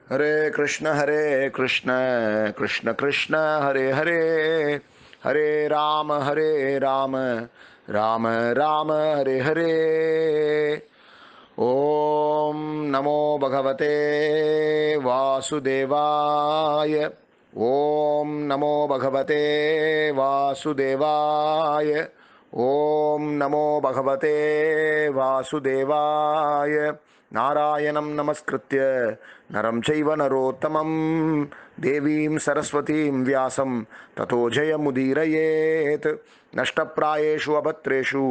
हरे कृष्ण कृष्ण कृष्ण हरे हरे हरे राम राम राम हरे हरे। ओम नमो भगवते वासुदेवाय। ओम नमो भगवते वासुदेवाय। ओम नमो भगवते वासुदेवाय। नारायणं नमस्कृत्य नरं चैव नरोत्तमं देवीं सरस्वतीं व्यासं ततो जयमुदीरयेत्। नष्टप्रायेषु अभद्रेषु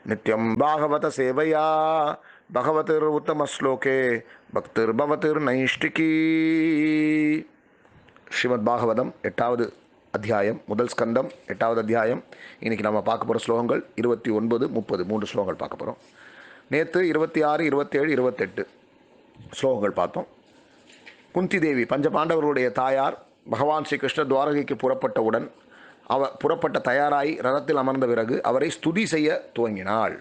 नित्यं भागवत सेवया भगवतिरुत्तमश्लोके भक्तिर्भवतिर्नैष्टिकी। ஸ்ரீமத் பாகவதம் 8வது அத்தியாயம், முதல் ஸ்கந்தம் 8வது அத்தியாயம். இன்றைக்கி நம்ம பார்க்க போகிற ஸ்லோகங்கள் 29, 30 3 ஸ்லோகங்கள் பார்க்க போகிறோம். நேற்று 26, 27, 28 ஸ்லோகங்கள் பார்த்தோம். குந்தி தேவி பஞ்ச பாண்டவர்களுடைய தாயார் பகவான் ஸ்ரீ கிருஷ்ணர் துவாரகைக்கு புறப்பட்டவுடன் புறப்பட்ட தயாராகி ரதத்தில் அமர்ந்த பிறகு அவரை ஸ்துதி செய்ய துவங்கினாள்.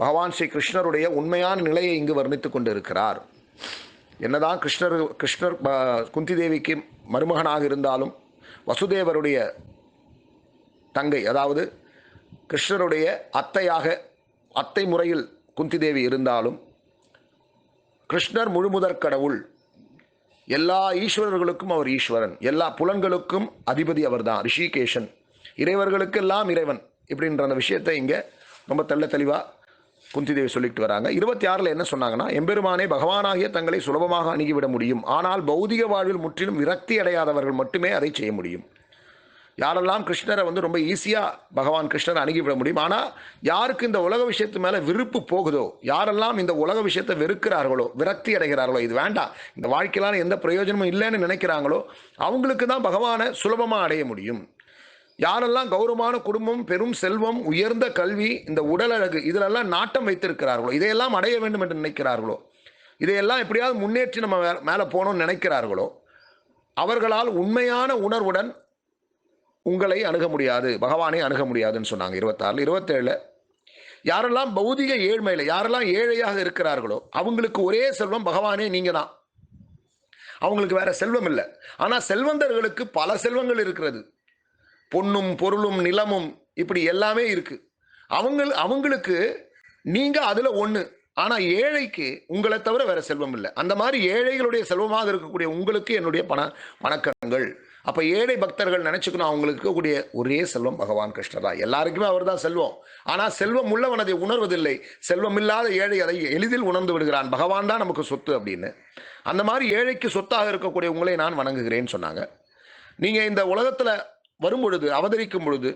பகவான் ஸ்ரீ கிருஷ்ணருடைய உண்மையான நிலையை இங்கு வர்ணித்துக் கொண்டிருக்கிறார். என்னதான் கிருஷ்ணர் குந்தி தேவிக்கு மருமகனாக இருந்தாலும், வசுதேவருடைய தங்கை, அதாவது கிருஷ்ணருடைய அத்தை முறையில் குந்தி தேவி இருந்தாலும், கிருஷ்ணர் முழுமுதற் கடவுள். எல்லா ஈஸ்வரர்களுக்கும் அவர் ஈஸ்வரன், எல்லா புலன்களுக்கும் அதிபதி அவர் தான், ரிஷிகேஷன், இறைவர்களுக்கு எல்லாம் இறைவன். இப்படின்ற அந்த விஷயத்தை இங்கே ரொம்ப தெளிவாக குந்தி தேவி சொல்லிட்டு வராங்க. 26 என்ன சொன்னாங்கன்னா, எம்பெருமானே பகவானாகிய தங்களை சுலபமாக அணுகிவிட முடியும். ஆனால் பௌதிக வாழ்வில் முற்றிலும் விரக்தி அடையாதவர்கள் மட்டுமே அதை செய்ய முடியும். யாரெல்லாம் கிருஷ்ணரை ரொம்ப ஈஸியாக பகவான் கிருஷ்ணரை அணுகிவிட முடியும். ஆனால் யாருக்கு இந்த உலக விஷயத்து மேலே விருப்பு போகுதோ, யாரெல்லாம் இந்த உலக விஷயத்தை வெறுக்கிறார்களோ, விரக்தி அடைகிறார்களோ, இது வேண்டாம், இந்த வாழ்க்கையிலான எந்த பிரயோஜனமும் இல்லைன்னு நினைக்கிறாங்களோ, அவங்களுக்கு தான் பகவானை சுலபமாக அடைய முடியும். யாரெல்லாம் கௌரவமான குடும்பம், பெரும் செல்வம், உயர்ந்த கல்வி, இந்த உடல் அழகு, இதிலெல்லாம் நாட்டம் வைத்திருக்கிறார்களோ, இதையெல்லாம் அடைய வேண்டும் என்று நினைக்கிறார்களோ, இதையெல்லாம் எப்படியாவது முன்னேற்றி நம்ம மேலே போகணும்னு நினைக்கிறார்களோ, அவர்களால் உண்மையான உணர்வுடன் உங்களை அணுக முடியாது, பகவானை அணுக முடியாதுன்னு சொன்னாங்க. 26. 27 யாரெல்லாம் பௌதிக ஏழ்மையில், யாரெல்லாம் ஏழையாக இருக்கிறார்களோ, அவங்களுக்கு ஒரே செல்வம் பகவானே நீங்கள் தான். அவங்களுக்கு வேற செல்வம் இல்லை. ஆனால் செல்வந்தர்களுக்கு பல செல்வங்கள் இருக்கிறது. பொன்னும் பொருளும் நிலமும் இப்படி எல்லாமே இருக்கு. அவங்களுக்கு நீங்க அதுல ஒண்ணு. ஆனா ஏழைக்கு உங்களை தவிர வேற செல்வம் இல்லை. அந்த மாதிரி ஏழைகளுடைய செல்வமாக இருக்கக்கூடிய உங்களுக்கு என்னுடைய வணக்கங்கள். அப்ப ஏழை பக்தர்கள் நினைச்சுக்கணும், அவங்களுக்கு இருக்கக்கூடிய ஒரே செல்வம் பகவான் கிருஷ்ணர் தான். எல்லாருக்குமே அவர் தான் செல்வம். ஆனா செல்வம் உள்ளவன் அதை உணர்வதில்லை. செல்வம் இல்லாத ஏழை அதை எளிதில் உணர்ந்து விடுகிறான். பகவான் தான் நமக்கு சொத்து அப்படின்னு. அந்த மாதிரி ஏழைக்கு சொத்தாக இருக்கக்கூடிய உங்களை நான் வணங்குகிறேன்னு சொன்னாங்க. நீங்க இந்த உலகத்துல வரும் பொழுது, அவதரிக்கும் பொழுது,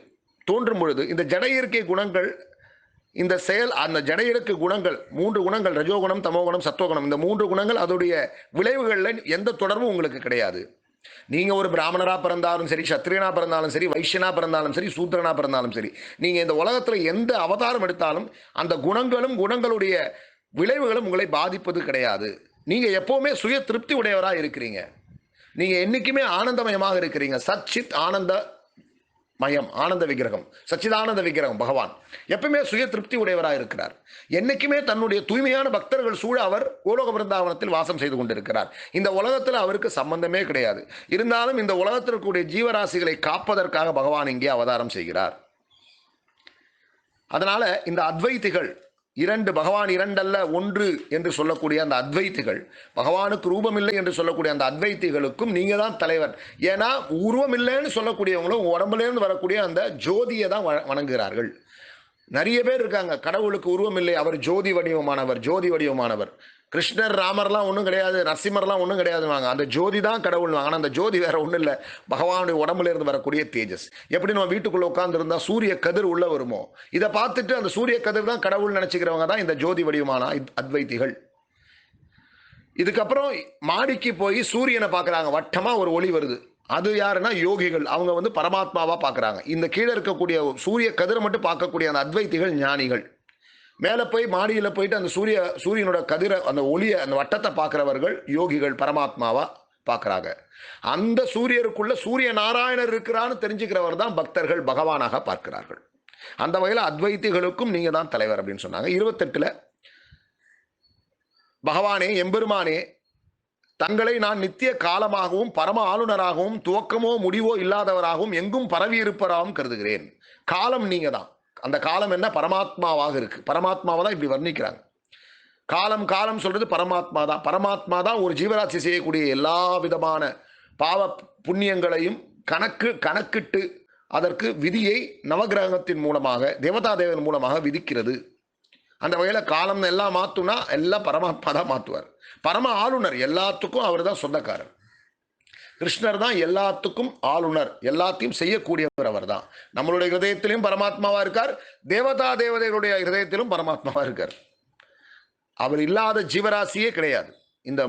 தோன்றும் பொழுது, இந்த ஜட இயற்கை குணங்கள், இந்த செயல், அந்த ஜட இயற்கை குணங்கள் 3 குணங்கள், ரஜோகுணம், தமோகுணம், சத்துவகுணம், இந்த 3 குணங்கள், அதோடைய விளைவுகளில் எந்த தொடர்பும் உங்களுக்கு கிடையாது. நீங்க ஒரு பிராமணரா பிறந்தாலும் சரி, சத்திரியனா பிறந்தாலும் சரி, வைஷ்யனா பிறந்தாலும் சரி, சூத்திரனா பிறந்தாலும் சரி, நீங்க இந்த உலகத்துல எந்த அவதாரம் எடுத்தாலும் அந்த குணங்களும் குணங்களுடைய விளைவுகளும் உங்களை பாதிப்பது கிடையாது. நீங்க எப்பவுமே சுய திருப்தி உடையவரா இருக்கிறீங்க. நீங்க என்னைக்குமே ஆனந்தமயமாக இருக்கிறீங்க. சச்சித் ஆனந்த மயம், ஆனந்த விக்கிரகம், சச்சிதானந்த விக்கிரகம் பகவான் எப்பவுமே சுய திருப்தி உடையவராக இருக்கிறார். என்னைக்குமே தன்னுடைய தூய்மையான பக்தர்கள் சூழ அவர் கோலோக பிருந்தாவனத்தில் வாசம் செய்து கொண்டிருக்கிறார். இந்த உலகத்தில் அவருக்கு சம்பந்தமே கிடையாது. இருந்தாலும் இந்த உலகத்திற்குரிய ஜீவராசிகளை காப்பதற்காக பகவான் இங்கே அவதாரம் செய்கிறார். அதனால இந்த அத்வைத்திகள் பகவான் 2 அல்ல 1 என்று சொல்லக்கூடிய அந்த அத்வைத்திகள், பகவானுக்கு ரூபம் இல்லை என்று சொல்லக்கூடிய அந்த அத்வைத்திகளுக்கும் நீங்க தான் தலைவர். ஏன்னா உருவம் இல்லைன்னு சொல்லக்கூடியவங்களும் உடம்புலேருந்து வரக்கூடிய அந்த ஜோதியை தான் வணங்குகிறார்கள். நிறைய பேர் இருக்காங்க, கடவுளுக்கு உருவம் இல்லை, அவர் ஜோதி வடிவமானவர். கிருஷ்ணர், ராமர்லாம் ஒன்றும் கிடையாது, நரசிம்மர்லாம் ஒன்றும் கிடையாதுவாங்க. அந்த ஜோதி தான் கடவுள். ஆனால் அந்த ஜோதி வேற ஒன்றும் இல்லை, பகவானுடைய உடம்புல இருந்து வரக்கூடிய தேஜஸ். எப்படி நம்ம வீட்டுக்குள்ள உட்கார்ந்துருந்தா சூரிய கதிர் உள்ள வருமோ, இதை பார்த்துட்டு அந்த சூரிய கதிர் தான் கடவுள் நினைச்சுக்கிறவங்க தான் இந்த ஜோதி வடிவமான அத்வைத்திகள். இதுக்கப்புறம் மாடிக்கு போய் சூரியனை பார்க்குறாங்க, வட்டமா ஒரு ஒளி வருது. அது யாருன்னா யோகிகள். அவங்க பரமாத்மாவா பார்க்குறாங்க. இந்த கீழே இருக்கக்கூடிய சூரிய கதிரை மட்டும் பார்க்கக்கூடிய அந்த அத்வைத்திகள் ஞானிகள். மேலே போய் மாடியில் போயிட்டு அந்த சூரியனோட கதிரை, அந்த ஒளியை, அந்த வட்டத்தை பார்க்குறவர்கள் யோகிகள், பரமாத்மாவா பார்க்குறாங்க. அந்த சூரியருக்குள்ள சூரிய நாராயணர் இருக்கிறான்னு தெரிஞ்சுக்கிறவர் தான் பக்தர்கள் பகவானாக பார்க்கிறார்கள். அந்த வகையில் அத்வைத்திகளுக்கும் நீங்க தான் தலைவர் அப்படின்னு சொன்னாங்க. 28 பகவானே, எம்பெருமானே, தங்களை நான் நித்திய காலமாகவும் பரம ஆளுநராகவும் துவக்கமோ முடிவோ இல்லாதவராகவும் எங்கும் பரவி இருப்பவராகவும் கருதுகிறேன். காலம் நீங்க தான். அந்த காலம் என்ன? பரமாத்மாவாக இருக்கு. பரமாத்மாவை தான் இப்படி வர்ணிக்கிறாங்க. காலம் காலம் சொல்றது பரமாத்மா தான். பரமாத்மா தான் ஒரு ஜீவராசி செய்யக்கூடிய எல்லா விதமான பாவ புண்ணியங்களையும் கணக்கிட்டு அதற்கு விதியை நவகிரகத்தின் மூலமாக தேவதா தேவன் மூலமாக விதிக்கிறது. அந்த வகையில் காலம் எல்லாம் மாத்துனா எல்லாம் பரமாத்மா தான் மாத்துவார். பரம ஆளுநர், எல்லாத்துக்கும் அவர் தான் சொந்தக்காரர். கிருஷ்ணர் தான் எல்லாத்துக்கும் ஆளுநர், எல்லாத்தையும் செய்யக்கூடியவர் அவர் தான். நம்மளுடைய ஹிருதயத்திலும் பரமாத்மாவா இருக்கார், தேவதா தேவதைகளுடைய ஹிருதயத்திலும் பரமாத்மாவா இருக்கார். அவர் இல்லாத ஜீவராசியே கிடையாது. இந்த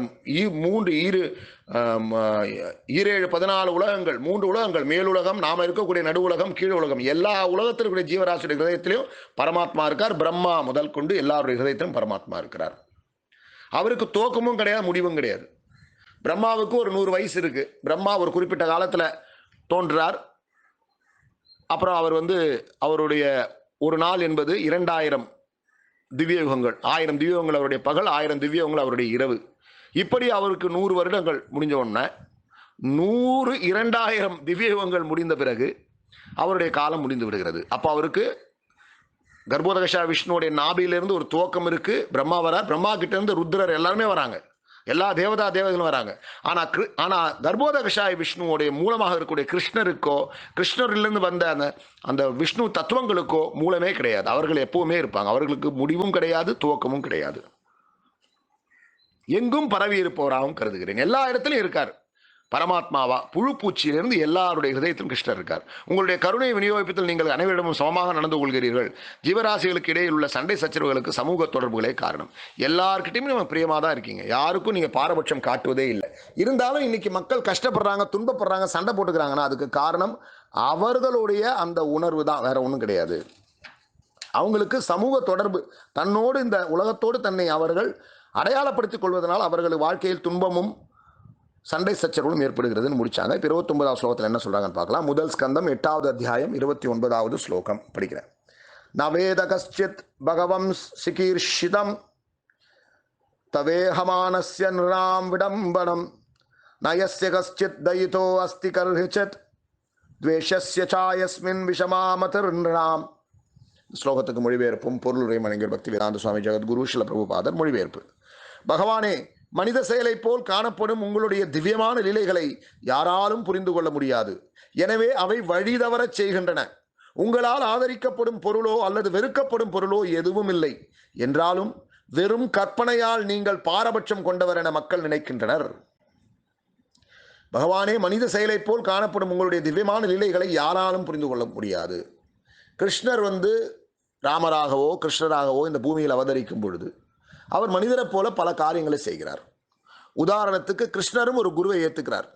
ஈரேழு 14 உலகங்கள், 3 உலகங்கள், மேலுலகம், நாம இருக்கக்கூடிய நடு உலகம், கீழ் உலகம், எல்லா உலகத்தில் இருக்கக்கூடிய ஜீவராசியுடைய ஹிருதயத்திலும் பரமாத்மா இருக்கார். பிரம்மா முதல் கொண்டு எல்லாருடைய ஹிருதயத்திலும் பரமாத்மா இருக்கிறார். அவருக்கு துவக்கமும் கிடையாது, முடிவும் கிடையாது. பிரம்மாவுக்கு ஒரு 100 வயசு இருக்கு. பிரம்மா ஒரு குறிப்பிட்ட காலத்துல தோன்றார். அப்புறம் அவர் அவருடைய ஒரு நாள் என்பது 2000 திவ்யயுகங்கள், 1000 திவ்யயுகங்கள் அவருடைய பகல், 1000 திவ்யயுகங்கள் அவருடைய இரவு. இப்படி அவருக்கு 100 வருடங்கள் முடிஞ்ச உடனே 100 2000 திவ்யயுகங்கள் முடிந்த பிறகு அவருடைய காலம் முடிந்து விடுகிறது. அப்போ அவருக்கு கர்ப்போதகஷா விஷ்ணுடைய நாபியிலிருந்து ஒரு துவக்கம் இருக்கு. பிரம்மா வரார். பிரம்மா கிட்ட இருந்து ருத்ரர் எல்லாருமே வராங்க, எல்லா தேவதைகளும் வராங்க. ஆனா கர்ப்போதகஷாய் விஷ்ணுவோடைய மூலமாக இருக்கக்கூடிய கிருஷ்ணருக்கோ, கிருஷ்ணரிலிருந்து வந்த அந்த விஷ்ணு தத்துவங்களுக்கோ மூலமே கிடையாது. அவர்கள் எப்பவுமே இருப்பாங்க. அவர்களுக்கு முடிவும் கிடையாது, துவக்கமும் கிடையாது. எங்கும் பரவி இருப்பவராகவும் கருதுகிறேன். எல்லா இடத்திலும் இருக்கார் பரமாத்மாவா. புழு பூச்சியிலிருந்து எல்லாருடைய ஹிருதயத்திலும் கிருஷ்ணர் இருக்கார். உங்களுடைய கருணை விநியோகிப்பதில் நீங்கள் அனைவரிடமும் சமமாக நடந்து கொள்கிறீர்கள். ஜீவராசிகளுக்கு இடையில் உள்ள சண்டை சச்சரவுகளுக்கு சமூக தொடர்புகளே காரணம். எல்லார்கிட்டையுமே நம்ம பிரியமாக தான் இருக்கீங்க. யாருக்கும் நீங்கள் பாரபட்சம் காட்டுவதே இல்லை. இருந்தாலும் இன்னைக்கு மக்கள் கஷ்டப்படுறாங்க, துன்பப்படுறாங்க, சண்டை போட்டுக்கிறாங்கன்னா அதுக்கு காரணம் அவர்களுடைய அந்த உணர்வு தான், வேற ஒன்றும் கிடையாது. அவங்களுக்கு சமூக தொடர்பு, தன்னோடு இந்த உலகத்தோடு தன்னை அவர்கள் அடையாளப்படுத்திக் கொள்வதனால் அவர்கள் வாழ்க்கையில் துன்பமும் சண்டை சச்சரவுகளும் ஏற்படுகிறதுன்னு முடிச்சாங்க. இப்போ 29வது ஸ்லோகத்தில் என்ன சொல்றாங்கன்னு பார்க்கலாம். முதல் ஸ்கந்தம் 8வது அத்தியாயம் 29வது ஸ்லோகம் படிக்கிறேன். நவேத கஷ்சித் பகவம் சிகீர்ஷிதம் தவேஹமானஸ்ய நிராம் விடம்பனம் நயஸ்ய கஷ்சித் தயிதோ அஸ்தி கர்ஹிசித் துவேஷஸ்ய சாயஸ்மின் விஷமாமதிர் நிராம். ஸ்லோகத்துக்கு மொழிபெயர்ப்பும் பொருளுரை மணிங்கர் பக்தி வேதாந்த சுவாமி ஜெகத்குரு ஸ்ரீல பிரபுபாதர் மொழிபெயர்ப்பு. பகவானே, மனித செயலை போல் காணப்படும் உங்களுடைய திவ்யமான லீலைகளை யாராலும் புரிந்து கொள்ள முடியாது. எனவே அவை வழி தவறச் செய்கின்றன. உங்களால் ஆதரிக்கப்படும் பொருளோ அல்லது வெறுக்கப்படும் பொருளோ எதுவும் இல்லை. என்றாலும் வெறும் கற்பனையால் நீங்கள் பாரபட்சம் கொண்டவர் என மக்கள் நினைக்கின்றனர். பகவானே, மனித செயலை போல் காணப்படும் உங்களுடைய திவ்யமான லீலைகளை யாராலும் புரிந்து கொள்ள முடியாது. கிருஷ்ணர் ராமராகவோ கிருஷ்ணராகவோ இந்த பூமியில் அவதரிக்கும் பொழுது அவர் மனிதரை போல பல காரியங்களை செய்கிறார். உதாரணத்துக்கு கிருஷ்ணரும் ஒரு குருவை ஏத்துக்கிறார்.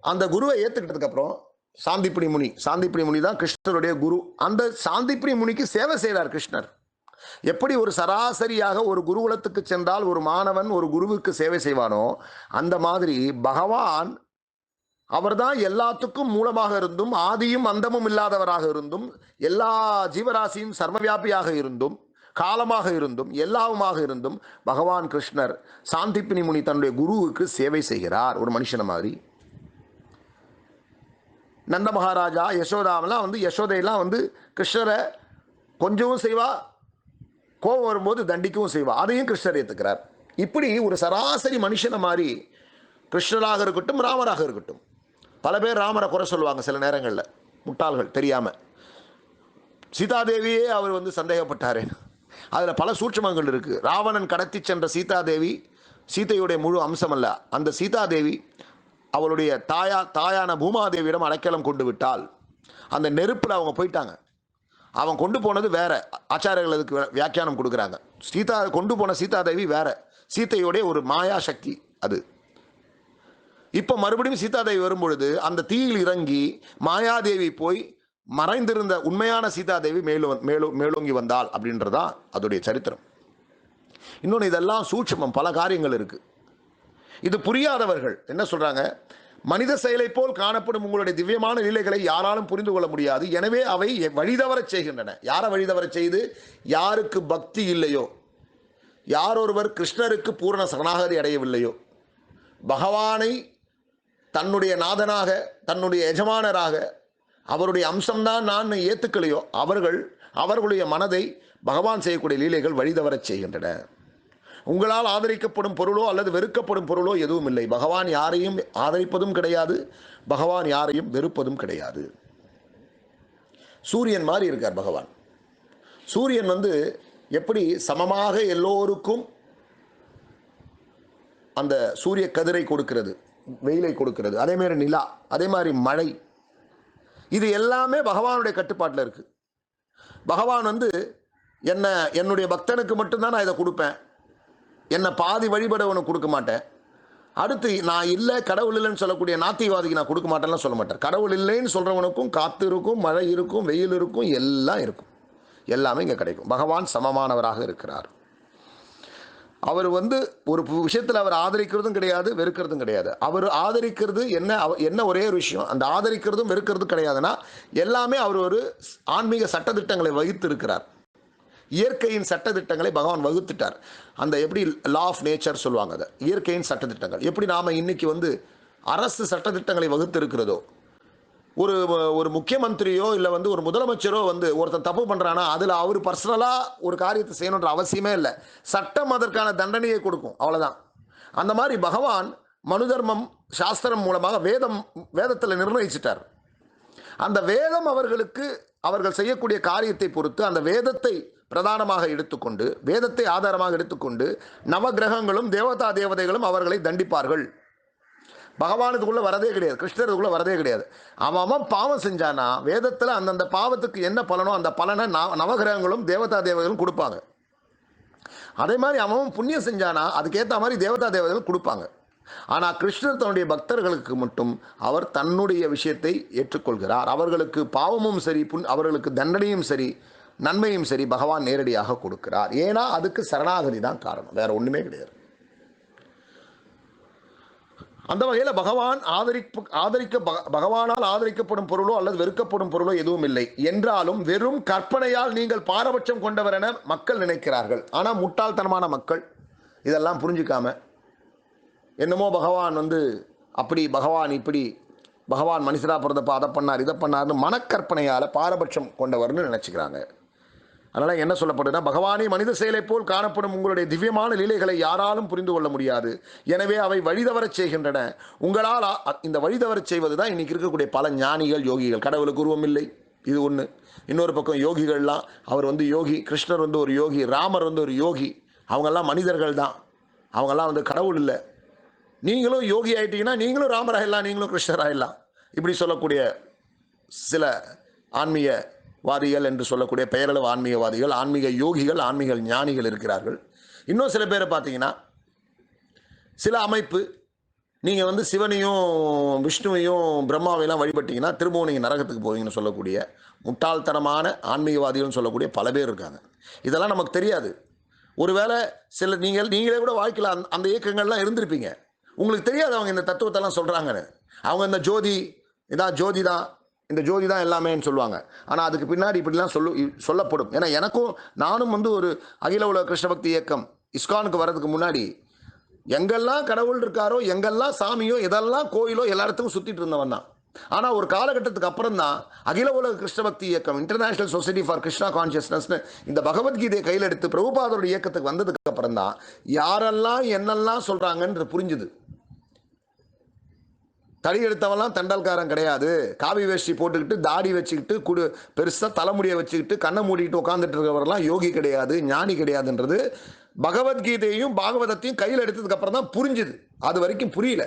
அந்த குருவை ஏத்துக்கிட்டதுக்கு அப்புறம் சாந்திப்பிணி முனி தான் கிருஷ்ணருடைய குரு. அந்த சாந்திப்பிணி முனிக்கு சேவை செய்கிறார் கிருஷ்ணர். எப்படி ஒரு சராசரியாக ஒரு குருகுலத்துக்கு சென்றால் ஒரு மாணவன் ஒரு குருவுக்கு சேவை செய்வானோ, அந்த மாதிரி பகவான் அவர்தான் எல்லாத்துக்கும் மூலமாக இருந்தும் ஆதியும் அந்தமும் இல்லாதவராக இருந்தும் எல்லா ஜீவராசியும் சர்வவியாபியாக இருந்தும் காலமாக இருந்தும் எல்லாவுமாக இருந்தும் பகவான் கிருஷ்ணர் சாந்திப்பினி முனி தன்னுடைய குருவுக்கு சேவை செய்கிறார் ஒரு மனுஷன மாதிரி. நந்த மகாராஜா யசோதாவெல்லாம் யசோதையெல்லாம் கிருஷ்ணரை கொஞ்சமும் செய்வா, கோபம் வரும்போது தண்டிக்கவும் செய்வா, அதையும் கிருஷ்ணர் ஏற்றுக்கிறார். இப்படி ஒரு சராசரி மனுஷனை மாதிரி கிருஷ்ணராக இருக்கட்டும் ராமராக இருக்கட்டும். பல பேர் ராமரை குறை சொல்லுவாங்க சில நேரங்களில், முட்டாள்கள் தெரியாமல். சீதாதேவியே அவர் சந்தேகப்பட்டாரே, அதில் பல சூட்சமங்கள் இருக்குது. ராவணன் கடத்தி சென்ற சீதாதேவி சீதையுடைய முழு அம்சம் அல்ல. அந்த சீதாதேவி அவளுடைய தாயான பூமாதேவியிடம் அடைக்கலம் கொண்டு விட்டால் அந்த நெருப்பில் அவங்க போயிட்டாங்க. அவன் கொண்டு போனது வேற, ஆச்சாரியர்கள் அதுக்கு வியாக்கியானம் கொடுக்குறாங்க. கொண்டு போன சீதாதேவி வேற, சீதையுடைய ஒரு மாயா சக்தி அது. இப்போ மறுபடியும் சீதாதேவி வரும்பொழுது அந்த தீயில் இறங்கி மாயாதேவி போய் மறைந்திருந்த உண்மையான சீதாதேவி மேலோங்கி வந்தாள் அப்படின்றதான் அதோடைய சரித்திரம். இன்னொன்று, இதெல்லாம் சூட்சமம், பல காரியங்கள் இருக்கு. இது புரியாதவர்கள் என்ன சொல்றாங்க? மனித செயலை போல் காணப்படும் உங்களுடைய திவ்யமான லீலைகளை யாராலும் புரிந்து கொள்ள முடியாது. எனவே அவை வழிதவரச் செய்கின்றன. யாரை வழிதவரச் செய்து? யாருக்கு பக்தி இல்லையோ, யார் ஒருவர் கிருஷ்ணருக்கு பூரண சரணாகதி அடையவில்லையோ, பகவானை தன்னுடைய நாதனாக, தன்னுடைய எஜமானராக, அவருடைய அம்சம்தான் நான் ஏற்றுக்கலையோ, அவர்களுடைய மனதை பகவான் செய்யக்கூடிய லீலைகள் வழிதவரச் செய்கின்றன. உங்களால் ஆதரிக்கப்படும் பொருளோ அல்லது வெறுக்கப்படும் பொருளோ எதுவும் இல்லை. பகவான் யாரையும் ஆதரிப்பதும் கிடையாது, பகவான் யாரையும் வெறுப்பதும் கிடையாது. சூரியன் மாதிரி இருக்கார் பகவான். சூரியன் எப்படி சமமாக எல்லோருக்கும் அந்த சூரிய கதிரை கொடுக்கிறது, வெயிலை கொடுக்கிறது, அதே மாதிரி நிலா, அதே மாதிரி மழை, இது எல்லாமே பகவானுடைய கட்டுப்பாட்டில் இருக்கு. பகவான் என்னுடைய பக்தனுக்கு மட்டும்தான் நான் இதை கொடுப்பேன், என்னை பாதி வழிபட உனக்கு கொடுக்க மாட்டேன், அடுத்து நான் இல்லை கடவுள் இல்லைன்னு சொல்லக்கூடிய நாத்திகவாதிக்கு நான் கொடுக்க மாட்டேன்லாம் சொல்ல மாட்டேன். கடவுள் இல்லைன்னு சொல்கிறவனுக்கும் காற்று இருக்கும், மழை இருக்கும், வெயில் இருக்கும், எல்லாம் இருக்கும், எல்லாமே இங்கே கிடைக்கும். பகவான் சமமானவராக இருக்கிறார். அவர் ஒரு விஷயத்தில் அவர் ஆதரிக்கிறதும் கிடையாது, வெறுக்கிறதும் கிடையாது. அவர் ஆதரிக்கிறது என்ன ஒரே ஒரு விஷயம், அந்த ஆதரிக்கிறதும் வெறுக்கிறதும் கிடையாதுன்னா எல்லாமே அவர் ஒரு ஆன்மீக சட்டத்திட்டங்களை வகுத்து இருக்கிறார். இயற்கையின் சட்டத்திட்டங்களை பகவான் வகுத்துட்டார். அந்த எப்படி லா ஆஃப் நேச்சர் சொல்லுவாங்க, அதை இயற்கையின் சட்டத்திட்டங்கள். எப்படி நாம் இன்னைக்கு அரசு சட்டத்திட்டங்களை வகுத்து இருக்கிறதோ, ஒரு முக்கியமந்திரியோ இல்லை ஒரு முதலமைச்சரோ ஒருத்தன் தப்பு பண்ணுறானா அதில் அவர் பர்சனலாக ஒரு காரியத்தை செய்யணுன்ற அவசியமே இல்லை, சட்டம் அதற்கான தண்டனையை கொடுக்கும், அவ்வளோதான். அந்த மாதிரி பகவான் மனு தர்மம் சாஸ்திரம் மூலமாக வேதத்தில் நிர்ணயிச்சிட்டார். அந்த வேதம் அவர்கள் செய்யக்கூடிய காரியத்தை பொறுத்து அந்த வேதத்தை பிரதானமாக எடுத்துக்கொண்டு, வேதத்தை ஆதாரமாக எடுத்துக்கொண்டு நவகிரகங்களும் தேவதைகளும் அவர்களை தண்டிப்பார்கள். பகவானுக்குள்ள வரதே கிடையாது, கிருஷ்ணருக்குள்ள வரதே கிடையாது. அவன் பாவம் செஞ்சானா வேதத்தில் அந்தந்த பாவத்துக்கு என்ன பலனோ அந்த பலனை நவகிரகங்களும் தேவதைகளும் கொடுப்பாங்க. அதே மாதிரி அவன் புண்ணியம் செஞ்சானா அதுக்கேற்ற மாதிரி தேவதைகள் கொடுப்பாங்க. ஆனால் கிருஷ்ணர் தன்னுடைய பக்தர்களுக்கு மட்டும் அவர் தன்னுடைய விஷயத்தை ஏற்றுக்கொள்கிறார். அவர்களுக்கு பாவமும் சரி, அவர்களுக்கு தண்டனையும் சரி, நன்மையும் சரி பகவான் நேரடியாக கொடுக்கிறார். ஏன்னா அதுக்கு சரணாகதி தான் காரணம், வேற ஒன்றுமே கிடையாது. அந்த வகையில் பகவானால் ஆதரிக்கப்படும் பொருளோ அல்லது வெறுக்கப்படும் பொருளோ எதுவும் இல்லை. என்றாலும் வெறும் கற்பனையால் நீங்கள் பாரபட்சம் கொண்டவர் என மக்கள் நினைக்கிறார்கள். ஆனால் முட்டாள்தனமான மக்கள் இதெல்லாம் புரிஞ்சுக்காம என்னமோ பகவான் அப்படி, பகவான் இப்படி, பகவான் மனுஷரா பிறந்தப்ப அதை பண்ணார் இதை பண்ணார்னு மனக்கற்பனையால் பாரபட்சம் கொண்டவர்னு நினச்சிக்கிறாங்க. அதனால் என்ன சொல்லப்படுதுன்னா, பகவானே மனித செயலை போல் காணப்படும் உங்களுடைய திவ்யமான லீலைகளை யாராலும் புரிந்து கொள்ள முடியாது, எனவே அவை வழிதவரச் செய்கின்றன. உங்களால் இந்த வழிதவரச் செய்வது தான் இன்றைக்கி இருக்கக்கூடிய பல ஞானிகள், யோகிகள். கடவுளுக்கு உருவம் இல்லை, இது ஒன்று. இன்னொரு பக்கம் யோகிகள்லாம், அவர் யோகி, கிருஷ்ணர் ஒரு யோகி, ராமர் ஒரு யோகி, அவங்கெல்லாம் மனிதர்கள் தான், அவங்கெல்லாம் கடவுள் இல்லை. நீங்களும் யோகி ஆகிட்டீங்கன்னா நீங்களும் ராமராயிடலாம், நீங்களும் கிருஷ்ணராயிடலாம், இப்படி சொல்லக்கூடிய சில ஆன்மீகவாதிகள் என்று சொல்லக்கூடிய பெயரளவு ஆன்மீகவாதிகள், ஆன்மீக யோகிகள், ஆன்மீக ஞானிகள் இருக்கிறார்கள். இன்னும் சில பேரை பார்த்தீங்கன்னா, சில அமைப்பு நீங்கள் சிவனையும் விஷ்ணுவையும் பிரம்மாவையெல்லாம் வழிபட்டீங்கன்னா திரும்பவும் நீங்கள் நரகத்துக்கு போவீங்கன்னு சொல்லக்கூடிய முட்டாள்தனமான ஆன்மீகவாதிகள்னு சொல்லக்கூடிய பல பேர் இருக்காங்க. இதெல்லாம் நமக்கு தெரியாது. ஒருவேளை சில நீங்களே கூட வாழ்க்கையில் அந்த இயக்கங்கள்லாம் இருந்திருப்பீங்க, உங்களுக்கு தெரியாது அவங்க இந்த தத்துவத்தெல்லாம் சொல்கிறாங்கன்னு. அவங்க இந்த ஜோதி தான், இந்த ஜோதி தான் எல்லாமேன்னு சொல்லுவாங்க. ஆனால் அதுக்கு பின்னாடி இப்படிலாம் சொல்லப்படும். ஏன்னா நானும் ஒரு அகில உலக கிருஷ்ண பக்தி இயக்கம் இஸ்கானுக்கு வர்றதுக்கு முன்னாடி எங்கெல்லாம் கடவுள் இருக்காரோ, எங்கெல்லாம் சாமியோ, எதெல்லாம் கோயிலோ எல்லா இடத்துக்கும் சுற்றிட்டு இருந்தவன் தான். ஆனால் ஒரு காலகட்டத்துக்கு அப்புறம் தான் அகில உலக கிருஷ்ண பக்தி இயக்கம், இன்டர்நேஷனல் சொசைட்டி ஃபார் கிருஷ்ணா கான்சியஸ்னஸ்னு இந்த பகவத்கீதையை கையில் எடுத்து பிரபுபாதருடைய இயக்கத்துக்கு வந்ததுக்கு அப்புறம் தான் யாரெல்லாம் என்னெல்லாம் சொல்கிறாங்கன்னு புரிஞ்சுது. தடி எடுத்தவெல்லாம் தண்டல்காரன் கிடையாது, காவி வேஷ்டி போட்டுக்கிட்டு தாடி வச்சுக்கிட்டு பெருசாக தலைமுடியை வச்சுக்கிட்டு கண்ணை மூடிக்கிட்டு உட்காந்துட்டு இருக்கிறவரெல்லாம் யோகி கிடையாது, ஞானி கிடையாதுன்றது பகவத்கீதையும் பாகவதத்தையும் கையில் எடுத்ததுக்கு அப்புறம் தான் புரிஞ்சுது. அது வரைக்கும் புரியல.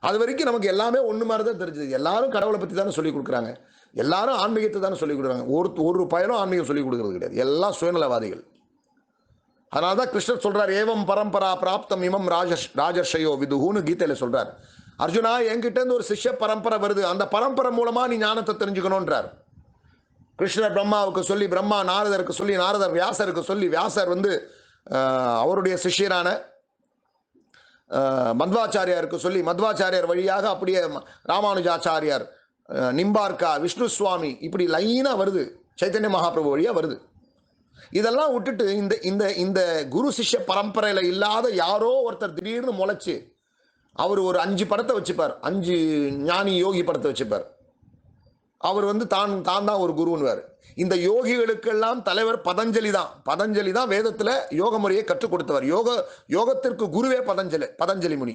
அது வரைக்கும் நமக்கு எல்லாமே ஒன்று மாதிரி தான் தெரிஞ்சது. எல்லாரும் கடவுளை பற்றி தானே சொல்லிக் கொடுக்குறாங்க, எல்லாரும் ஆன்மீகத்தை தானே சொல்லிக் கொடுக்குறாங்க. ஒரு பயனும் ஆன்மீகம் சொல்லிக் கொடுக்குறது கிடையாது, எல்லாம் சுயநலவாதிகள். அதனால தான் கிருஷ்ணர் சொல்கிறார், ஏவம் பரம்பரா பிராப்தம் இமம் ராஜர்ஷயோ விதுகுன்னு கீதையில் சொல்கிறார். அர்ஜுனா, என்கிட்டேருந்து ஒரு சிஷ்ய பரம்பரை வருது, அந்த பரம்பரை மூலமாக நீ ஞானத்தை தெரிஞ்சுக்கணுன்றார். கிருஷ்ணர் பிரம்மாவுக்கு சொல்லி, பிரம்மா நாரதருக்கு சொல்லி, நாரதர் வியாசருக்கு சொல்லி, வியாசர் அவருடைய சிஷ்யரான மத்வாச்சாரியாருக்கு சொல்லி, மத்வாச்சாரியார் வழியாக அப்படியே ராமானுஜாச்சாரியார், நிம்பார்க்கா, விஷ்ணு சுவாமி, இப்படி லைனாக வருது, சைத்தன்ய மகாபிரபு வழியாக வருது. இதெல்லாம் விட்டுட்டு இந்த இந்த இந்த குரு சிஷ்ய பரம்பரையில் இல்லாத யாரோ ஒருத்தர் திடீர்னு முளைச்சு அவர் ஒரு 5 படத்தை வச்சுப்பார், 5 ஞானி யோகி படத்தை வச்சுப்பார். அவர் தான் தான் ஒரு குருன்னுவார். இந்த யோகிகளுக்கெல்லாம் தலைவர் பதஞ்சலி தான். பதஞ்சலி தான் வேதத்தில் யோக முறையை கற்றுக் கொடுத்தவர். யோகத்திற்கு குருவே பதஞ்சலி முனி.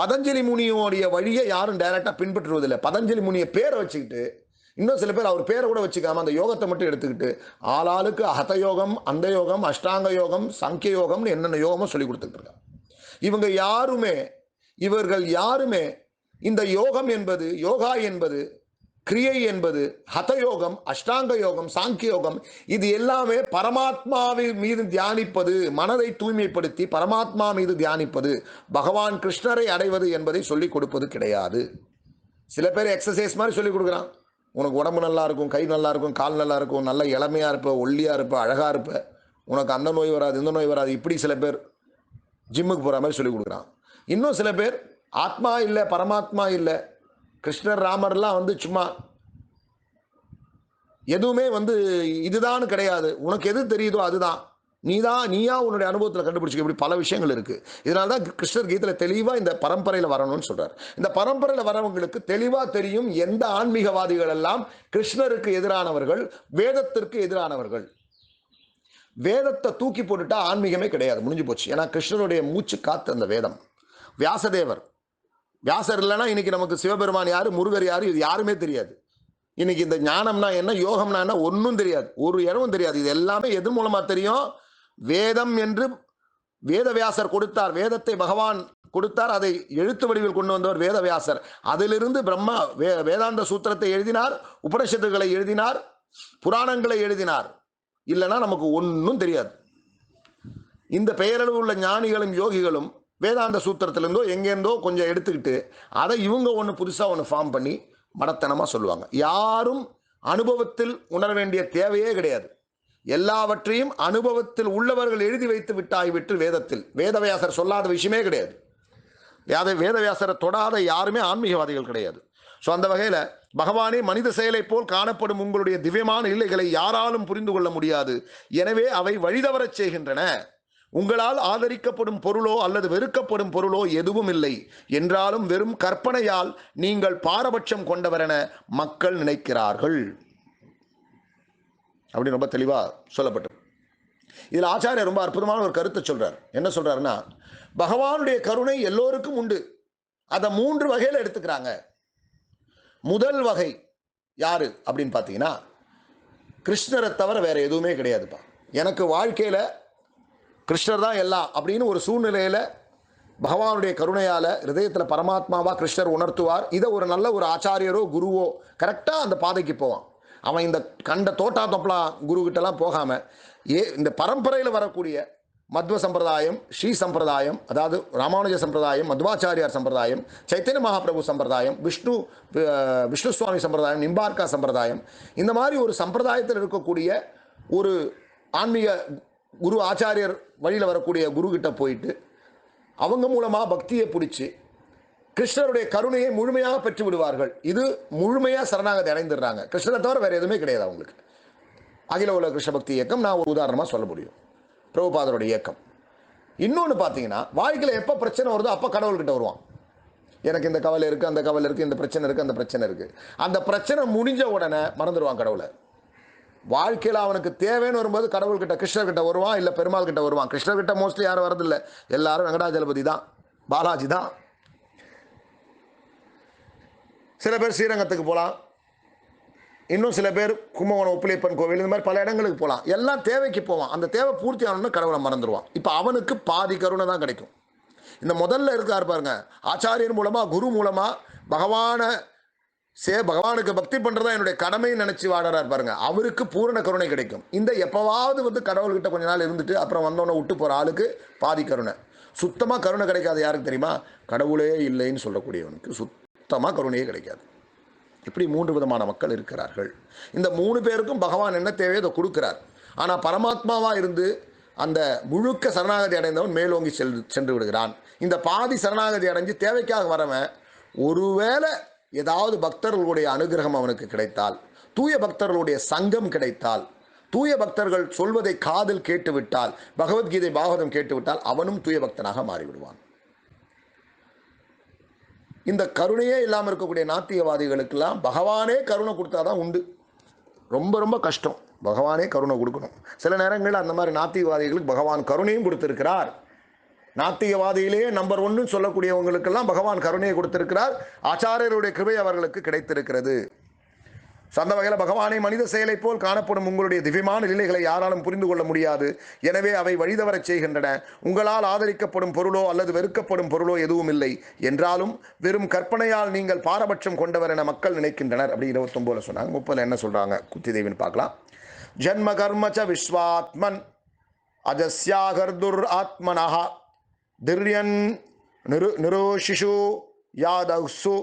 பதஞ்சலி முனியோடைய வழியை யாரும் டைரக்டா பின்பற்றுவதில்லை. பதஞ்சலி முனியை பேரை வச்சுக்கிட்டு, இன்னும் சில பேர் அவர் பேரை கூட வச்சுக்காம அந்த யோகத்தை மட்டும் எடுத்துக்கிட்டு ஆளாளுக்கு ஹத யோகம், அந்த யோகம், அஷ்டாங்க யோகம், சங்கிய யோகம்னு என்னென்ன யோகமும் சொல்லி கொடுத்துட்டு இருக்காங்க. இவர்கள் யாருமே இந்த யோகம் என்பது, யோகா என்பது, கிரியை என்பது, ஹதயோகம், அஷ்டாங்க யோகம், சாங்கிய யோகம், இது எல்லாமே பரமாத்மாவின் மீது தியானிப்பது, மனதை தூய்மைப்படுத்தி பரமாத்மா மீது தியானிப்பது, பகவான் கிருஷ்ணரை அடைவது என்பதை சொல்லிக் கொடுப்பது கிடையாது. சில பேர் எக்ஸசைஸ் மாதிரி சொல்லிக் கொடுக்குறான். உனக்கு உடம்பு நல்லா இருக்கும், கை நல்லா இருக்கும், கால் நல்லா இருக்கும், நல்ல இளமையா இருப்ப, ஒல்லியா இருப்ப, அழகா இருப்ப, உனக்கு அந்த நோய் வராது, இந்த நோய் வராது, இப்படி சில பேர் ஜிம்முக்கு போற மாதிரி சொல்லிக் கொடுக்குறான். இன்னும் சில பேர் ஆத்மா இல்லை, பரமாத்மா இல்லை, கிருஷ்ணர் ராமர்லாம் சும்மா எதுவுமே இதுதான் கிடையாது, உனக்கு எது தெரியுதோ அதுதான், நீயா உன்னுடைய அனுபவத்தில் கண்டுபிடிச்சிக்க, இப்படி பல விஷயங்கள் இருக்கு. இதனால தான் கிருஷ்ணர் கீதையில தெளிவா இந்த பரம்பரையில் வரணும்னு சொல்றார். இந்த பரம்பரையில் வரவங்களுக்கு தெளிவா தெரியும் எந்த ஆன்மீகவாதிகள் எல்லாம் கிருஷ்ணருக்கு எதிரானவர்கள், வேதத்திற்கு எதிரானவர்கள். வேதத்தை தூக்கி போட்டுட்டா ஆன்மீகமே கிடையாது, முடிஞ்சு போச்சு. ஏன்னா கிருஷ்ணருடைய மூச்சு காத்து அந்த வேதம். வியாசர் இல்லைன்னா இன்னைக்கு நமக்கு சிவபெருமான் யாரு, முருகர் யாரு, இது யாருமே தெரியாது. இன்னைக்கு இந்த ஞானம்னா என்ன, யோகம்னா என்ன, ஒன்றும் தெரியாது, ஒரு இடமும் தெரியாது. இது எல்லாமே எது மூலமா தெரியும்? வேதம் என்று வேதவியாசர் கொடுத்தார். வேதத்தை பகவான் கொடுத்தார், அதை எழுத்து வடிவில் கொண்டு வந்தவர் வேதவியாசர். அதிலிருந்து பிரம்மா வேதாந்த சூத்திரத்தை எழுதினார், உபனிஷத்துக்களை எழுதினார், புராணங்களை எழுதினார். இல்லைன்னா நமக்கு ஒன்றும் தெரியாது. இந்த பெயரளவு உள்ள ஞானிகளும் யோகிகளும் வேதாந்த சூத்திரத்திலிருந்தோ எங்கேருந்தோ கொஞ்சம் எடுத்துக்கிட்டு அதை இவங்க ஒன்று புதுசாக ஒன்று ஃபார்ம் பண்ணி மடத்தனமாக சொல்லுவாங்க. யாரும் அனுபவத்தில் உணர வேண்டிய தேவையே கிடையாது. எல்லாவற்றையும் அனுபவத்தில் உள்ளவர்கள் எழுதி வைத்து விட்டாய்விட்டு வேதவியாசர் சொல்லாத விஷயமே கிடையாது. வேதவியாசரை தொடாத யாருமே ஆன்மீகவாதிகள் கிடையாது. ஸோ அந்த வகையில் பகவானே மனித செயலை போல் காணப்படும் உங்களுடைய திவ்யமான இல்லைகளை யாராலும் புரிந்து கொள்ள முடியாது. எனவே அவை வழிதவரச் செய்கின்றன. உங்களால் ஆதரிக்கப்படும் பொருளோ அல்லது வெறுக்கப்படும் பொருளோ எதுவும் இல்லை என்றாலும் வெறும் கற்பனையால் நீங்கள் பாரபட்சம் கொண்டவரென மக்கள் நினைக்கிறார்கள். அப்படி ரொம்ப தெளிவா சொல்லப்பட்டது. இதில் ஆச்சாரியர் ரொம்ப அற்புதமான ஒரு கருத்தை சொல்றார். என்ன சொல்றாருன்னா, பகவானுடைய கருணை எல்லோருக்கும் உண்டு. அதை 3 வகையில் எடுத்துக்கிறாங்க. முதல் வகை யாரு அப்படின்னு பார்த்தீங்கன்னா, கிருஷ்ணரை தவிர வேற எதுவுமே கிடையாதுப்பா, எனக்கு வாழ்க்கையில கிருஷ்ணர் தான் எல்லாம் அப்படின்னு ஒரு சூழ்நிலையில பகவானுடைய கருணையால ஹிருதயத்தில் பரமாத்மாவா கிருஷ்ணர் உணர்த்துவார். இதை ஒரு நல்ல ஒரு ஆச்சாரியரோ குருவோ கரெக்டா அந்த பாதைக்கு போவான். அவன் இந்த கண்ட தோட்டா தொப்பலாம் குரு கிட்டலாம் போகாம இந்த பரம்பரையில் வரக்கூடிய மத்வ சம்பிரதாயம், ஸ்ரீ சம்பிரதாயம், அதாவது ராமானுஜ சம்பிரதாயம், மத்வாச்சாரியார் சம்பிரதாயம், சைத்தன்ய மகாபிரபு சம்பிரதாயம், விஷ்ணு சுவாமி சம்பிரதாயம், நிம்பார்க்கா சம்பிரதாயம், இந்த மாதிரி ஒரு சம்பிரதாயத்தில் இருக்கக்கூடிய ஒரு ஆன்மீக குரு ஆச்சாரியர் வழியில் வரக்கூடிய குரு கிட்ட போயிட்டு அவங்க மூலமாக பக்தியை பிடிச்சி கிருஷ்ணருடைய கருணையை முழுமையாக பெற்று விடுவார்கள். இது முழுமையாக சரணாகதி அடைந்துடுறாங்க. கிருஷ்ணரை தவிர வேறு எதுவுமே கிடையாது அவங்களுக்கு. அகில உலக கிருஷ்ண பக்தி இயக்கம் நான் ஒரு உதாரணமாக சொல்ல முடியும், பிரபுபாதருடைய இயக்கம். இன்னொன்று பார்த்தீங்கன்னா, வாழ்க்கையில் எப்போ பிரச்சனை வருதோ அப்போ கடவுள்கிட்ட வருவான். எனக்கு இந்த கவலை இருக்குது, அந்த கவலை இருக்குது, இந்த பிரச்சனை இருக்குது, அந்த பிரச்சனை இருக்குது. அந்த பிரச்சனை முடிஞ்ச உடனே மறந்துடுவான் கடவுளை. வாழ்க்கையில் அவனுக்கு தேவைன்னு வரும்போது கடவுள்கிட்ட கிருஷ்ணர்கிட்ட வருவான், இல்லை பெருமாள் கிட்ட வருவான். கிருஷ்ணர்கிட்ட மோஸ்ட்லி யாரும் வரதில்லை, எல்லாரும் வெங்கடாஜலபதி தான், பாலாஜி தான். சில பேர் ஸ்ரீரங்கத்துக்கு போகலாம், இன்னும் சில பேர் கும்பகோணம் உப்பிலியப்பன் கோவில், இந்த மாதிரி பல இடங்களுக்கு போகலாம். எல்லாம் தேவைக்கு போவான். அந்த தேவை பூர்த்தி ஆகணும்னு கடவுளை மறந்துடுவான். இப்போ அவனுக்கு பாதி கருணை தான் கிடைக்கும். இந்த முதல்ல இருக்கார் பாருங்க, ஆச்சாரியர் மூலமாக குரு மூலமாக பகவானுக்கு பக்தி பண்ணுறதா என்னுடைய கடமைன்னு நினச்சி வாடுறாரு பாருங்க, அவருக்கு பூரண கருணை கிடைக்கும். இந்த எப்போவாவது கடவுள்கிட்ட கொஞ்ச நாள் இருந்துட்டு அப்புறம் வந்தோன்னே விட்டு போகிற ஆளுக்கு பாதி கருணை. சுத்தமாக கருணை கிடைக்காது யாருக்கு தெரியுமா? கடவுளே இல்லைன்னு சொல்லக்கூடியவனுக்கு சுத்தமாக கருணையே கிடைக்காது. இப்படி 3 விதமான மக்கள் இருக்கிறார்கள். இந்த 3 பேருக்கும் பகவான் என்ன தேவையோ அதை கொடுக்கிறார். ஆனால் பரமாத்மாவாக இருந்து அந்த முழுக்க சரணாகதி அடைந்தவன் மேலோங்கி சென்று விடுகிறான். இந்த பாதி சரணாகதி அடைஞ்சு தேவைக்காக வரவன் ஒருவேளை ஏதாவது பக்தர்களுடைய அனுகிரகம் அவனுக்கு கிடைத்தால், தூய பக்தர்களுடைய சங்கம் கிடைத்தால், தூய பக்தர்கள் சொல்வதை காதில் கேட்டுவிட்டால், பகவத்கீதை பாகவதம் கேட்டுவிட்டால் அவனும் தூய பக்தனாக மாறிவிடுவான். இந்த கருணையே இல்லாமல் இருக்கக்கூடிய நாத்திகவாதிகளுக்கெல்லாம் பகவானே கருணை கொடுத்தாதான் உண்டு. ரொம்ப ரொம்ப கஷ்டம் பகவானே கருணை கொடுக்கணும். சில நேரங்களில் அந்த மாதிரி நாத்திகவாதிகளுக்கு பகவான் கருணையும் கொடுத்திருக்கிறார். நாத்திகவாதியிலேயே நம்பர் 1 சொல்லக்கூடியவங்களுக்கெல்லாம் பகவான் கருணையை கொடுத்திருக்கிறார். ஆச்சாரியருடைய கிருபை அவர்களுக்கு கிடைத்திருக்கிறது. அந்த வகையில் பகவானை மனித செயலை போல் காணப்படும் உங்களுடைய திவ்யமான லீலைகளை யாராலும் புரிந்து கொள்ள முடியாது. எனவே அவை வழிதவரச் செய்கின்றன. உங்களால் ஆதரிக்கப்படும் பொருளோ அல்லது வெறுக்கப்படும் பொருளோ எதுவும் இல்லை. என்றாலும் வெறும் கற்பனையால் நீங்கள் பாரபட்சம் கொண்டவர் என மக்கள் நினைக்கின்றனர். அப்படி 29 சொன்னாங்க. 30 என்ன சொல்றாங்க குந்திதேவின்னு பார்க்கலாம். ஜன்ம கர்மச்ச விஸ்வாத்மன் அஜஸ்யாகர்துர் ஆத்மனஹ திர்யன் நிரோஷிஷு யாதௌசு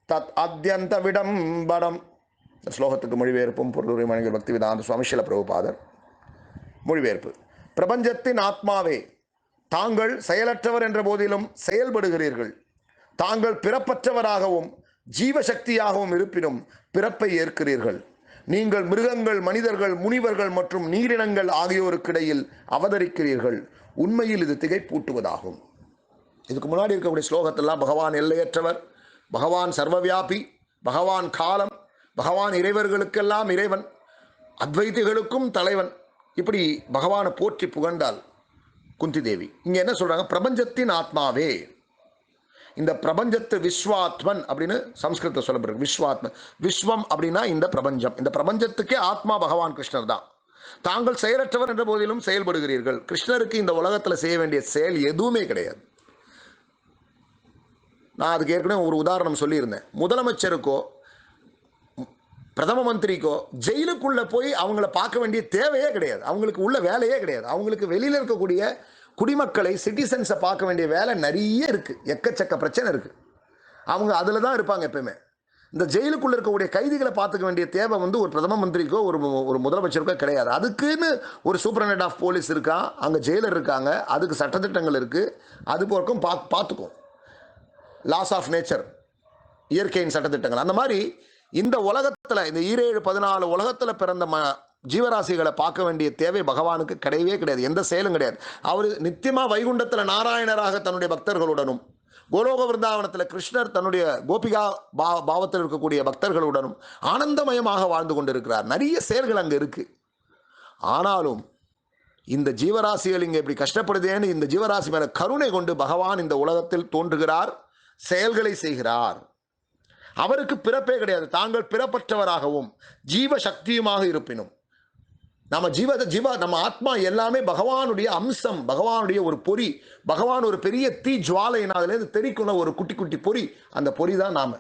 தத் அத்யந்த விடம்பரம். ஸ்லோகத்துக்கு மொழிபெயர்ப்பும் பொருளுரை மணிகள் பக்தி வேதாந்த சுவாமி ஸ்ரீல பிரபுபாதர். மொழிபெயர்ப்பு. பிரபஞ்சத்தின் ஆத்மாவே, தாங்கள் செயலற்றவர் என்ற போதிலும் செயல்படுகிறீர்கள். தாங்கள் பிறப்பற்றவராகவும் ஜீவசக்தியாகவும் இருப்பினும் பிறப்பை ஏற்கிறீர்கள். நீங்கள் மிருகங்கள், மனிதர்கள், முனிவர்கள் மற்றும் நீரினங்கள் ஆகியோருக்கிடையில் அவதரிக்கிறீர்கள். உண்மையில் இது திகைப்பூட்டுவதாகும். இதுக்கு முன்னாடி இருக்கக்கூடிய ஸ்லோகத்தெல்லாம் பகவான் எல்லையற்றவர், பகவான் சர்வவியாபி, பகவான் காலம், பகவான் இறைவர்களுக்கெல்லாம் இறைவன், அத்வைதிகளுக்கும் தலைவன், இப்படி பகவானை போற்றி புகழ்ந்தால் குந்தி தேவி. இங்க என்ன சொல்றாங்க? பிரபஞ்சத்தின் ஆத்மாவே. இந்த பிரபஞ்சத்து விஸ்வாத்மன் அப்படின்னு சம்ஸ்கிருத சொல்லப்படுறது. விஸ்வாத்மன், விஸ்வம் அப்படின்னா இந்த பிரபஞ்சம். இந்த பிரபஞ்சத்துக்கே ஆத்மா பகவான் கிருஷ்ணர் தான். தாங்கள் செயலற்றவர் என்ற போதிலும் செயல்படுகிறீர்கள். கிருஷ்ணருக்கு இந்த உலகத்தில் செய்ய வேண்டிய செயல் எதுவுமே கிடையாது. நான் அதுக்கு ஏற்கனவே ஒரு உதாரணம் சொல்லியிருந்தேன். முதலமைச்சருக்கோ பிரதம மந்திரிக்கோ ஜெயிலுக்குள்ளே போய் அவங்கள பார்க்க வேண்டிய தேவையே கிடையாது. அவங்களுக்கு உள்ள வேலையே கிடையாது. அவங்களுக்கு வெளியில் இருக்கக்கூடிய குடிமக்களை, சிட்டிசன்ஸை பார்க்க வேண்டிய வேலை நிறைய இருக்குது. எக்கச்சக்க பிரச்சனை இருக்குது. அவங்க அதில் தான் இருப்பாங்க எப்பயுமே. இந்த ஜெயிலுக்குள்ளே இருக்கக்கூடிய கைதிகளை பார்த்துக்க வேண்டிய தேவை ஒரு பிரதம மந்திரிக்கோ ஒரு முதலமைச்சருக்கோ கிடையாது. அதுக்குன்னு ஒரு சூப்பரண்டென்ட் ஆஃப் போலீஸ் இருக்கா, அங்கே ஜெயிலர் இருக்காங்க, அதுக்கு சட்டத்திட்டங்கள் இருக்குது, அது போக்கும் பார்த்துக்கும். லாஸ் ஆஃப் நேச்சர், இயற்கையின் சட்டத்திட்டங்கள். அந்த மாதிரி இந்த உலகத்தில், இந்த 17-14 உலகத்தில் பிறந்த ஜீவராசிகளை பார்க்க வேண்டிய தேவை பகவானுக்கு கிடையவே கிடையாது. எந்த செயலும் கிடையாது. அவர் நித்தியமாக வைகுண்டத்தில் நாராயணராக தன்னுடைய பக்தர்களுடனும், கோலோக விருந்தாவனத்தில் கிருஷ்ணர் தன்னுடைய கோபிகா பாவத்தில் இருக்கக்கூடிய பக்தர்களுடனும் ஆனந்தமயமாக வாழ்ந்து கொண்டிருக்கிறார். நிறைய செயல்கள் அங்கே இருக்கு. ஆனாலும் இந்த ஜீவராசிகள் இங்கே இப்படி கஷ்டப்படுதேன்னு இந்த ஜீவராசி மேல கருணை கொண்டு பகவான் இந்த உலகத்தில் தோன்றுகிறார், செயல்களை செய்கிறார். அவருக்கு பிறப்பே கிடையாது. தாங்கள் பிறப்பற்றவராகவும் ஜீவ சக்தியுமாக இருப்பினும், நம்ம ஆத்மா எல்லாமே பகவானுடைய அம்சம், பகவானுடைய ஒரு பொறி. பகவான் ஒரு பெரிய தீ ஜுவாலையினால் அதுலேருந்து தெரிக்குள்ள ஒரு குட்டி குட்டி பொறி. அந்த பொறி தான் நாம.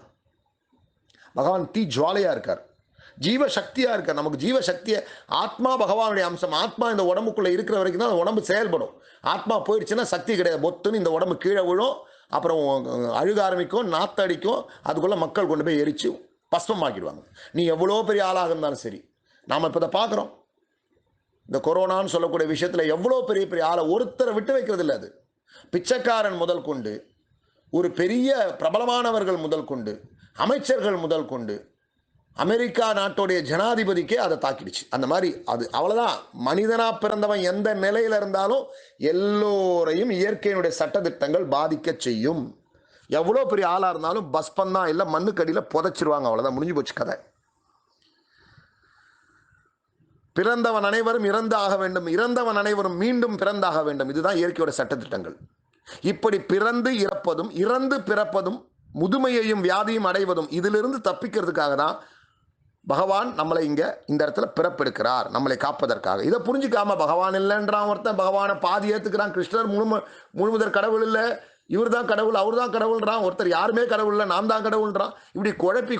பகவான் தீ ஜுவாலையா இருக்கார், ஜீவ சக்தியா இருக்கார். நமக்கு ஜீவ சக்தியை, ஆத்மா பகவானுடைய அம்சம். ஆத்மா இந்த உடம்புக்குள்ள இருக்கிற வரைக்கும் தான் அந்த உடம்பு செயல்படும். ஆத்மா போயிடுச்சுன்னா சக்தி கிடையாது. மொத்தம் இந்த உடம்பு கீழே விழும், அப்புறம் அழுக ஆரம்பிக்கும், நாத்தடிக்கும். அதுக்குள்ள மக்கள் கொண்டு போய் எரிச்சு பஸ்மமாக்கிடுவாங்க. நீ எவ்வளோ பெரிய ஆளாக இருந்தாலும் சரி. நாம் இப்போ இதை பார்க்குறோம். இந்த கொரோனான்னு சொல்லக்கூடிய விஷயத்தில் எவ்வளோ பெரிய பெரிய ஆளை ஒருத்தரை விட்டு வைக்கிறது இல்லை. அது பிச்சைக்காரன் முதல் கொண்டு, ஒரு பெரிய பிரபலமானவர்கள் முதல் கொண்டு, அமைச்சர்கள் முதல் கொண்டு, அமெரிக்கா நாட்டுடைய ஜனாதிபதிக்கே அதை தாக்கிடுச்சு. அந்த மாதிரி அது அவ்வளோதான். மனிதனா பிறந்தவன் எந்த நிலையில் இருந்தாலும் எல்லோரையும் இயற்கையினுடைய சட்டத்திட்டங்கள் பாதிக்க செய்யும். எவ்வளோ பெரிய ஆளாக இருந்தாலும் பஸ்பந்தான் இல்லை, மண்ணுக்கடியில் புதைச்சிருவாங்க. அவ்வளோதான், முடிஞ்சு போச்சு கதை. பிறந்தவன் அனைவரும் இறந்தாக வேண்டும், இறந்தவன் அனைவரும் மீண்டும் பிறந்தாக வேண்டும். இதுதான் இயற்கையோட சட்டத்திட்டங்கள். இப்படி பிறந்து இறப்பதும், இறந்து பிறப்பதும், முதுமையையும் வியாதியும் அடைவதும், இதிலிருந்து தப்பிக்கிறதுக்காக தான் பகவான் நம்மளை இந்த இடத்துல பிறப்பெடுக்கிறார், நம்மளை காப்பதற்காக. இதை புரிஞ்சுக்காம பகவான் இல்லைன்றான் ஒருத்தன், பகவானை பாதி ஏற்றுக்கிறான். கிருஷ்ணர் முழுமுதற் கடவுள் இல்லை, இவர் தான் கடவுள், அவர் தான் கடவுள்ன்றான். ஒருத்தர் யாருமே கடவுள் இல்லை, நான் தான் கடவுள்ன்றான். இப்படி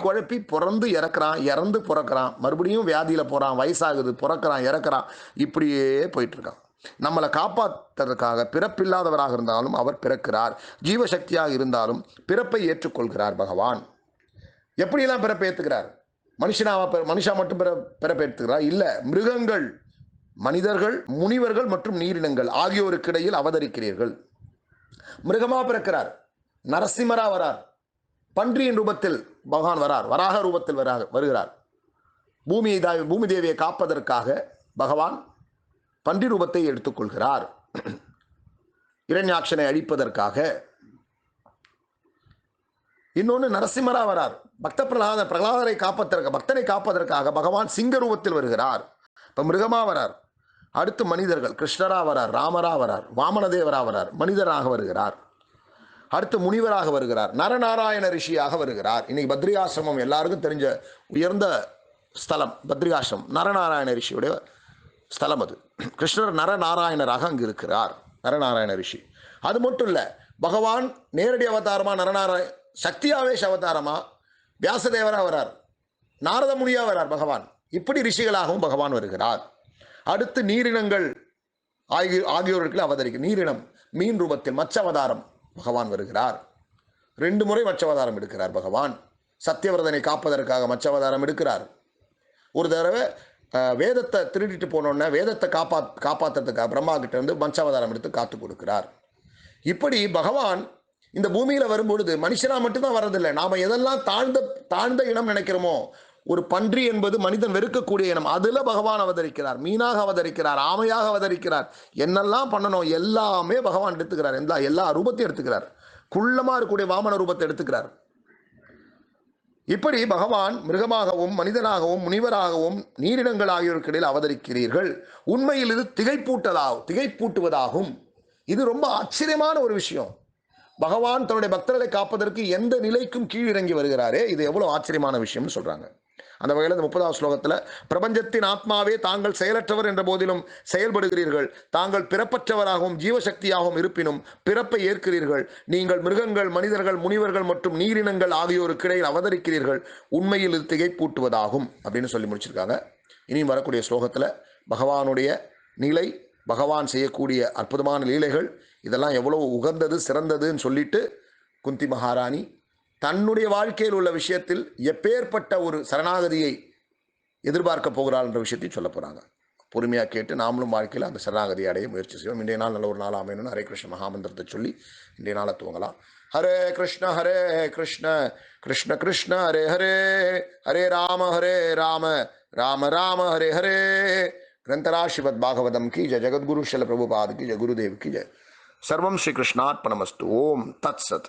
குழப்பி பிறந்து இறக்குறான், இறந்து பிறக்கிறான், மறுபடியும் வியாதியில் போகிறான், வயசாகுது, பிறக்கிறான், இறக்குறான். இப்படியே போயிட்டு இருக்கான். நம்மளை காப்பாற்றுறதுக்காக பிறப்பில்லாதவராக இருந்தாலும் அவர் பிறக்கிறார், ஜீவசக்தியாக இருந்தாலும் பிறப்பை ஏற்றுக்கொள்கிறார் பகவான். எப்படியெல்லாம் பிறப்பை ஏற்றுக்கிறார்? மனுஷா மட்டும் பிறப்பை ஏற்றுக்கிறார்? இல்லை, மிருகங்கள், மனிதர்கள், முனிவர்கள் மற்றும் நீரினங்கள் ஆகியோருக்கு இடையில் அவதரிக்கிறீர்கள். மிருகமாக பிறக்கிறார், நரசிம்மரா வரார், பன்றியின் ரூபத்தில் பகவான் வரார், வராக ரூபத்தில் வருகிறார். பூமி தேவியை காப்பதற்காக பகவான் பன்றி ரூபத்தை எடுத்துக்கொள்கிறார். இரண்யாட்சனை அழிப்பதற்காக. இன்னொன்று நரசிம்மரா வரார். பிரகலாதரை பக்தனை காப்பதற்காக பகவான் சிங்க ரூபத்தில் வருகிறார். இப்போ மிருகமா வரார். அடுத்து மனிதர்கள், கிருஷ்ணரா வரார், ராமரா வரார், வாமனதேவரா வரார், மனிதராக வருகிறார். அடுத்து முனிவராக வருகிறார், நரநாராயண ரிஷியாக வருகிறார். இன்னைக்கு பத்ரிகாசிரமம் எல்லாருக்கும் தெரிஞ்ச உயர்ந்த ஸ்தலம் பத்ரிகாசிரமம், நரநாராயண ரிஷியுடைய ஸ்தலம் அது. கிருஷ்ணர் நரநாராயணராக அங்கு இருக்கிறார், நரநாராயண ரிஷி. அது மட்டும் இல்லை, பகவான் நேரடி அவதாரமா நரநாராயண சக்தியாவேஷ அவதாரமா வியாசதேவரா வரார், நாரத முனியா வரார் பகவான். இப்படி ரிஷிகளாகவும் பகவான் வருகிறார். அடுத்து நீரினங்கள் ஆகியோருக்கு அவதரிக்கும். நீரினம் மீன் ரூபத்தில் மச்ச அவதாரம் பகவான் வருகிறார். 2 முறை மச்ச அவதாரம் எடுக்கிறார் பகவான். சத்தியவிரதனை காப்பதற்காக மச்ச அவதாரம் எடுக்கிறார். ஒரு தடவை வேதத்தை திருடிட்டு போனோன்னே வேதத்தை காப்பாற்றுறதுக்காக பிரம்மா கிட்ட இருந்து மச்ச அவதாரம் எடுத்து காத்து கொடுக்கிறார். இப்படி பகவான் இந்த பூமியில் வரும்பொழுது மனுஷனா மட்டும்தான் வர்றதில்லை. நாம் எதெல்லாம் தாழ்ந்த இனம் நினைக்கிறோமோ, ஒரு பன்றி என்பது மனிதன் வெறுக்கக்கூடிய இனம், அதில் பகவான் அவதரிக்கிறார். மீனாக அவதரிக்கிறார், ஆமையாக அவதரிக்கிறார். என்னெல்லாம் பண்ணணும் எல்லாமே பகவான் எடுத்துக்கிறார். எல்லா ரூபத்தையும் எடுத்துக்கிறார். குள்ளமாக இருக்கக்கூடிய வாமன ரூபத்தை எடுத்துக்கிறார். இப்படி பகவான் மிருகமாகவும் மனிதனாகவும் முனிவராகவும் நீரினங்கள் ஆகியோருக்கிடையில் அவதரிக்கிறீர்கள். உண்மையில் இது திகைப்பூட்டுவதாகும். இது ரொம்ப ஆச்சரியமான ஒரு விஷயம். பகவான் தன்னுடைய பக்தர்களை காப்பதற்கு எந்த நிலைக்கும் கீழிறங்கி வருகிறாரே, இது எவ்வளவு ஆச்சரியமான விஷயம்னு சொல்றாங்க. அந்த வகையில் இந்த 30வது ஸ்லோகத்தில், பிரபஞ்சத்தின் ஆத்மாவே தாங்கள் செயலற்றவர் என்ற போதிலும் செயல்படுகிறீர்கள். தாங்கள் பிறப்பற்றவராகவும் ஜீவசக்தியாகவும் இருப்பினும் பிறப்பை ஏற்கிறீர்கள். நீங்கள் மிருகங்கள், மனிதர்கள், முனிவர்கள் மற்றும் நீரினங்கள் ஆகியோருக்கு இடையில் அவதரிக்கிறீர்கள். உண்மையில் இது திகைப்பூட்டுவதாகும் அப்படின்னு சொல்லி முடிச்சிருக்காங்க. இனியும் வரக்கூடிய ஸ்லோகத்தில் பகவானுடைய நிலை, பகவான் செய்யக்கூடிய அற்புதமான லீலைகள், இதெல்லாம் எவ்வளவு உகந்தது, சிறந்ததுன்னு சொல்லிட்டு குந்தி மகாராணி தன்னுடைய வாழ்க்கையில் உள்ள விஷயத்தில் எப்பேற்பட்ட ஒரு சரணாகதியை எதிர்பார்க்க போகிறாள் என்ற விஷயத்தையும் சொல்ல போகிறாங்க. பொறுமையாக கேட்டு நாமளும் வாழ்க்கையில் அந்த சரணாகதியை அடைய முயற்சி செய்வோம். இன்றைய நாள் நல்ல ஒரு நாள் அமையணும்னு ஹரே கிருஷ்ண மகாமந்திரத்தை சொல்லி இன்றைய நாளை துவங்கலாம். ஹரே கிருஷ்ண கிருஷ்ண கிருஷ்ண ஹரே ஹரே, ஹரே ராம ராம ராம ஹரே ஹரே. ग्रंथराज श्रीमद् भागवतम की जय, जगद्गुरु श्रील प्रभुपाद की जय, गुरुदेव की जय. सर्वं श्री कृष्णार्पणमस्तु. ओम तत्सत.